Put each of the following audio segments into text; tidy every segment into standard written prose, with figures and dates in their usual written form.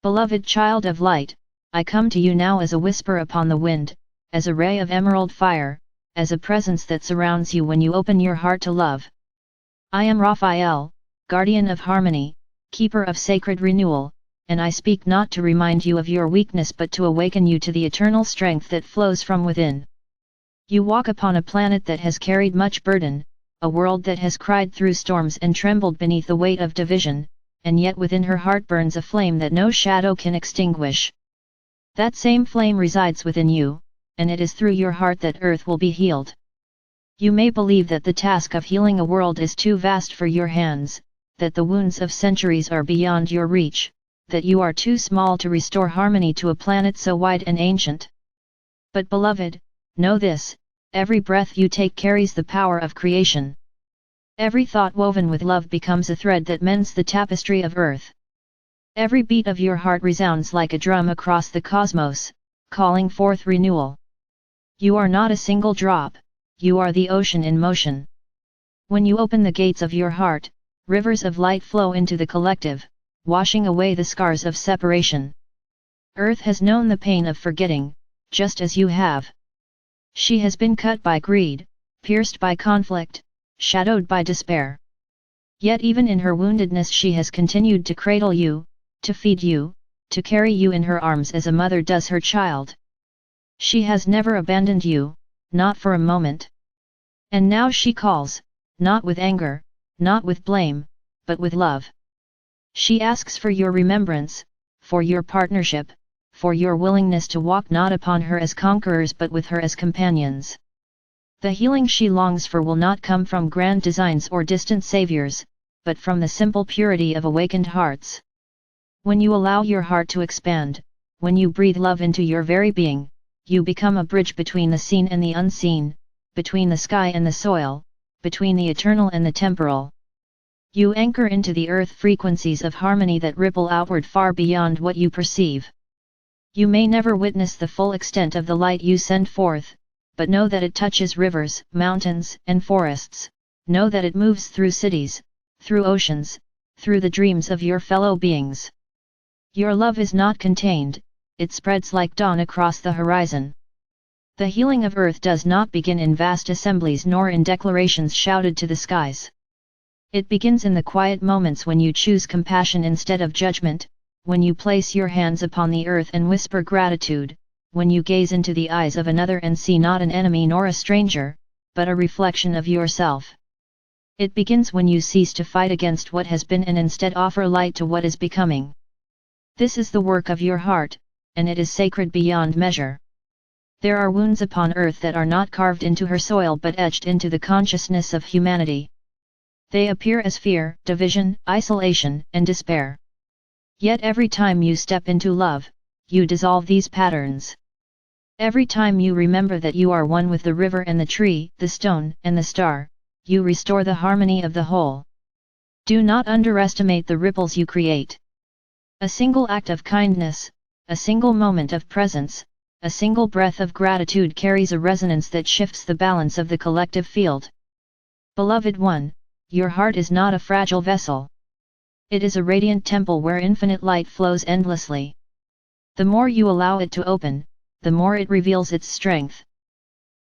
Beloved child of light, I come to you now as a whisper upon the wind, as a ray of emerald fire, as a presence that surrounds you when you open your heart to love. I am Raphael, guardian of harmony, keeper of sacred renewal, and I speak not to remind you of your weakness but to awaken you to the eternal strength that flows from within. You walk upon a planet that has carried much burden, a world that has cried through storms and trembled beneath the weight of division, and yet within her heart burns a flame that no shadow can extinguish. That same flame resides within you, and it is through your heart that earth will be healed. You may believe that the task of healing a world is too vast for your hands, that the wounds of centuries are beyond your reach, that you are too small to restore harmony to a planet so wide and ancient. But beloved, know this, every breath you take carries the power of creation. Every thought woven with love becomes a thread that mends the tapestry of earth. Every beat of your heart resounds like a drum across the cosmos, calling forth renewal. You are not a single drop, you are the ocean in motion. When you open the gates of your heart, rivers of light flow into the collective, washing away the scars of separation. Earth has known the pain of forgetting, just as you have. She has been cut by greed, pierced by conflict, shadowed by despair. Yet even in her woundedness she has continued to cradle you, to feed you, to carry you in her arms as a mother does her child. She has never abandoned you, not for a moment. And now she calls, not with anger, not with blame, but with love. She asks for your remembrance, for your partnership, for your willingness to walk not upon her as conquerors but with her as companions. The healing she longs for will not come from grand designs or distant saviors, but from the simple purity of awakened hearts. When you allow your heart to expand, when you breathe love into your very being, you become a bridge between the seen and the unseen, between the sky and the soil, between the eternal and the temporal. You anchor into the earth frequencies of harmony that ripple outward far beyond what you perceive. You may never witness the full extent of the light you send forth, but know that it touches rivers, mountains, and forests. Know that it moves through cities, through oceans, through the dreams of your fellow beings. Your love is not contained, it spreads like dawn across the horizon. The healing of earth does not begin in vast assemblies nor in declarations shouted to the skies. It begins in the quiet moments when you choose compassion instead of judgment, when you place your hands upon the earth and whisper gratitude, when you gaze into the eyes of another and see not an enemy nor a stranger, but a reflection of yourself. It begins when you cease to fight against what has been and instead offer light to what is becoming. This is the work of your heart, and it is sacred beyond measure. There are wounds upon earth that are not carved into her soil but etched into the consciousness of humanity. They appear as fear, division, isolation, and despair. Yet every time you step into love, you dissolve these patterns. Every time you remember that you are one with the river and the tree, the stone and the star, you restore the harmony of the whole. Do not underestimate the ripples you create. A single act of kindness, a single moment of presence, a single breath of gratitude carries a resonance that shifts the balance of the collective field. Beloved one, your heart is not a fragile vessel. It is a radiant temple where infinite light flows endlessly. The more you allow it to open, the more it reveals its strength.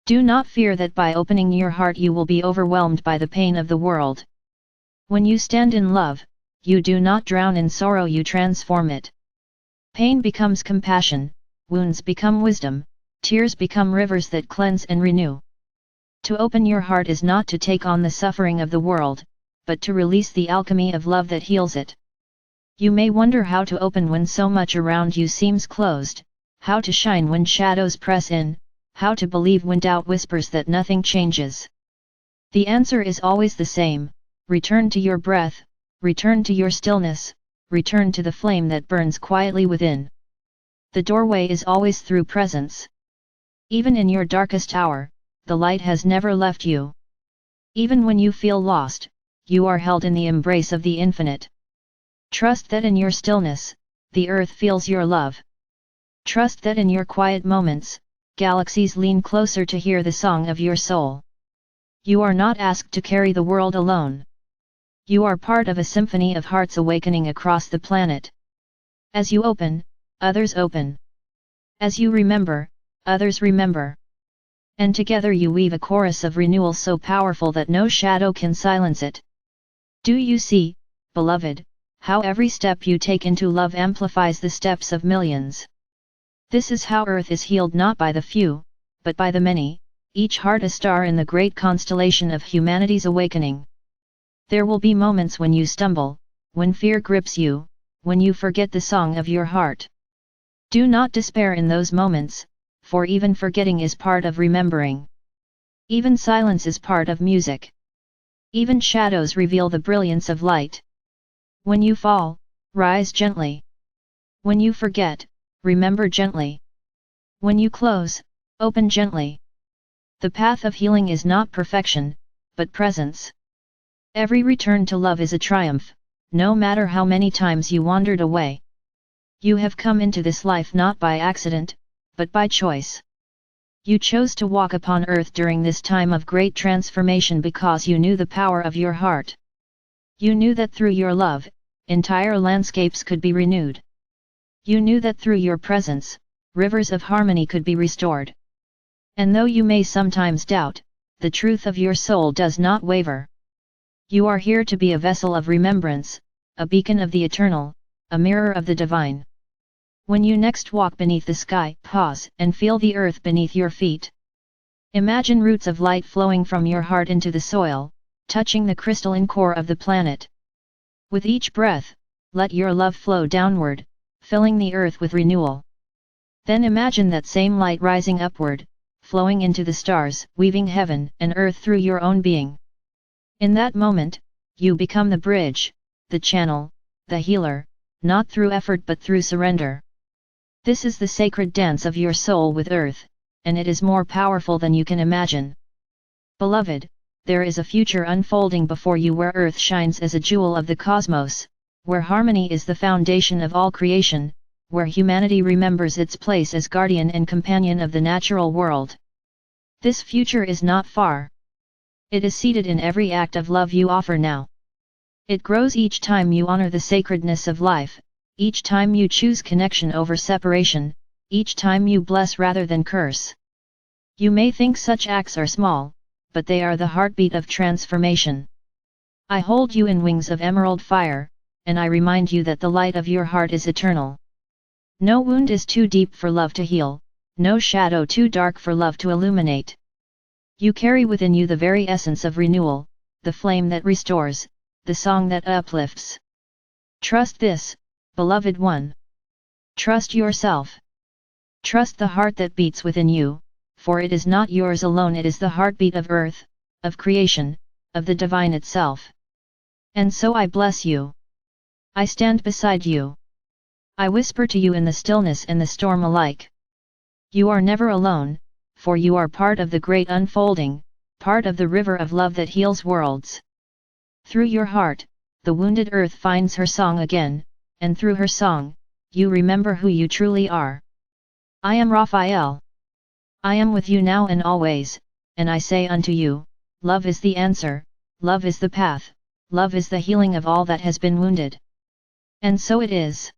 Do not fear that by opening your heart you will be overwhelmed by the pain of the world. When you stand in love, you do not drown in sorrow, you transform it. Pain becomes compassion, wounds become wisdom, tears become rivers that cleanse and renew. To open your heart is not to take on the suffering of the world, but to release the alchemy of love that heals it. You may wonder how to open when so much around you seems closed, how to shine when shadows press in, how to believe when doubt whispers that nothing changes. The answer is always the same: return to your breath, return to your stillness, return to the flame that burns quietly within. The doorway is always through presence. Even in your darkest hour, the light has never left you. Even when you feel lost, you are held in the embrace of the infinite. Trust that in your stillness, the earth feels your love. Trust that in your quiet moments, galaxies lean closer to hear the song of your soul. You are not asked to carry the world alone. You are part of a symphony of hearts awakening across the planet. As you open, others open. As you remember, others remember. And together you weave a chorus of renewal so powerful that no shadow can silence it. Do you see, beloved, how every step you take into love amplifies the steps of millions? This is how Earth is healed, not by the few, but by the many, each heart a star in the great constellation of humanity's awakening. There will be moments when you stumble, when fear grips you, when you forget the song of your heart. Do not despair in those moments, for even forgetting is part of remembering. Even silence is part of music. Even shadows reveal the brilliance of light. When you fall, rise gently. When you forget, remember gently. When you close, open gently. The path of healing is not perfection, but presence. Every return to love is a triumph, no matter how many times you wandered away. You have come into this life not by accident, but by choice. You chose to walk upon earth during this time of great transformation because you knew the power of your heart. You knew that through your love, entire landscapes could be renewed. You knew that through your presence, rivers of harmony could be restored. And though you may sometimes doubt, the truth of your soul does not waver. You are here to be a vessel of remembrance, a beacon of the eternal, a mirror of the divine. When you next walk beneath the sky, pause and feel the earth beneath your feet. Imagine roots of light flowing from your heart into the soil, touching the crystalline core of the planet. With each breath, let your love flow downward, filling the earth with renewal. Then imagine that same light rising upward, flowing into the stars, weaving heaven and earth through your own being. In that moment, you become the bridge, the channel, the healer, not through effort but through surrender. This is the sacred dance of your soul with earth, and it is more powerful than you can imagine. Beloved, there is a future unfolding before you where earth shines as a jewel of the cosmos, where harmony is the foundation of all creation, where humanity remembers its place as guardian and companion of the natural world. This future is not far. It is seated in every act of love you offer now. It grows each time you honor the sacredness of life, each time you choose connection over separation, each time you bless rather than curse. You may think such acts are small, but they are the heartbeat of transformation. I hold you in wings of emerald fire, and I remind you that the light of your heart is eternal. No wound is too deep for love to heal, no shadow too dark for love to illuminate. You carry within you the very essence of renewal, the flame that restores, the song that uplifts. Trust this, beloved one. Trust yourself. Trust the heart that beats within you, for it is not yours alone, it is the heartbeat of earth, of creation, of the divine itself. And so I bless you. I stand beside you. I whisper to you in the stillness and the storm alike. You are never alone, for you are part of the great unfolding, part of the river of love that heals worlds. Through your heart, the wounded earth finds her song again, and through her song, you remember who you truly are. I am Raphael. I am with you now and always, and I say unto you, love is the answer, love is the path, love is the healing of all that has been wounded. And so it is.